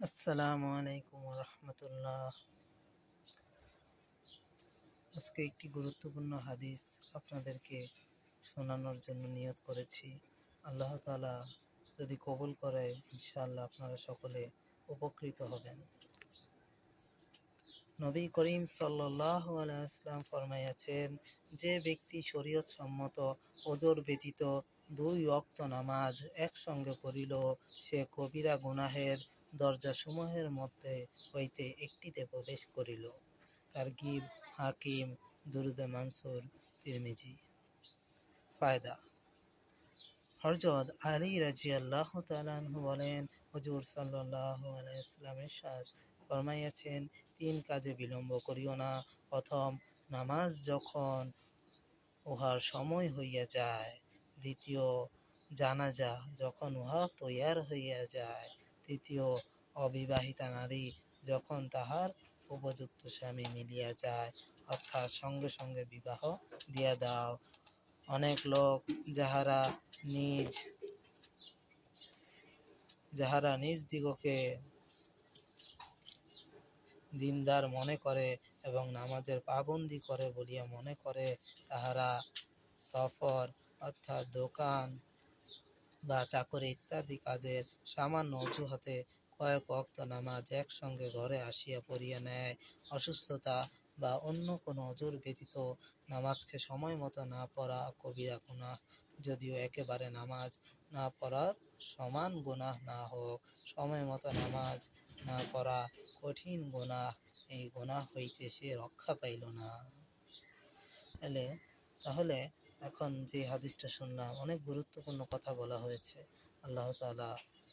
আসসালামু আলাইকুম রহমতুল্লাহ। আজকে একটি গুরুত্বপূর্ণ হাদিস আপনাদেরকে শোনানোর জন্য নিয়ত করেছি। আল্লাহ তাআলা যদি কবুল করে, ইনশাআল্লাহ আপনারা সকলে উপকৃত হবেন। নবী করিম সাল্লাল্লাহু আলাইহি ওয়াসাল্লাম ফরমাইয়াছেন, যে ব্যক্তি শরীয়ত সম্মত ওজর ব্যতীত 2 ওয়াক্ত নামাজ একসঙ্গে পড়িল, সে কবিরা গুনাহের দরজাসমূহের মধ্যে হইতে একটিতে প্রবেশ করিল। তারগিব, হাকিম, দুরুদে মানসুর, তিরমিজি। ফায়দা: হযরত আলী রাদিয়াল্লাহু তাআলা আনহু বলেন, হুজুর সাল্লাল্লাহু আলাইহি ওয়াসাল্লাম ইরশাদ ফরমাইয়াছেন, 3 কাজে বিলম্ব করিও না। প্রথম, নামাজ যখন উহার সময় হইয়া যায়। দ্বিতীয়, জানাজা যখন উহা তৈয়ার হইয়া যায়। তৃতীয়, অবিবাহিতা নারী যখন তাহার উপযুক্ত স্বামী মিলিয়া যায়, অর্থাৎ সঙ্গে সঙ্গে বিবাহ দিয়া দাও। অনেক লোক যাহারা নিজ দিগকে দিনদার মনে করে এবং নামাজের পাবন্দি করে বলিয়া মনে করে, তাহারা সফর অর্থাৎ দোকান বা চাকরি ইত্যাদি কাজের সামান্য অজুহাতে কয়েক ওয়াক্ত নামাজ একসঙ্গে ঘরে আসিয়া পড়িয়া নেয়। অসুস্থতা বা অন্য কোনো ওজর ব্যতীত নামাজকে সময় মতো না পড়া কবিরা গুনাহ, যদিও একেবারে নামাজ না পড়ার সমান গুনাহ না হোক। সময় মতো নামাজ না পড়া কঠিন গুনাহ, এই গুনাহ হইতে সে রক্ষা পাইল না। তাহলে এখন যে হাদিসটা শুনলাম, অনেক গুরুত্বপূর্ণ কথা বলা হয়েছে। আল্লাহ তাআলা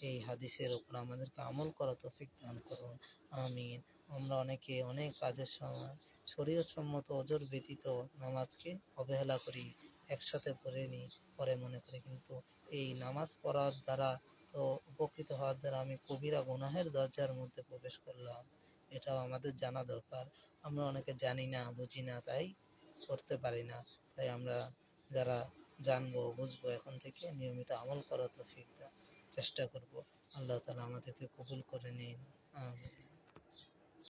এই হাদিসের উপর আমাদেরকে আমল করা তৌফিক দান করুন, আমিন। আমরা অনেকে অনেক কাজের সময় শরীয়ত সম্মত ওজর ব্যতীত নামাজকে অবহেলা করি, একসাথে পড়ে নিই, পরে মনে করি কিন্তু এই নামাজ পড়ার দ্বারা তো উপকৃত হওয়ার দ্বারা আমি কবিরা গুনাহের দরজার মধ্যে প্রবেশ করলাম, এটাও আমাদের জানা দরকার। আমরা অনেকে জানি না, বুঝি না, তাই করতে পারি না। তাই আমরা যারা জানবো, বুঝবো, এখন থেকে নিয়মিত আমল করা তৌফিক চেষ্টা করব। আল্লাহ তাআলা আমাদেরকে কবুল করে নিন, আমিন।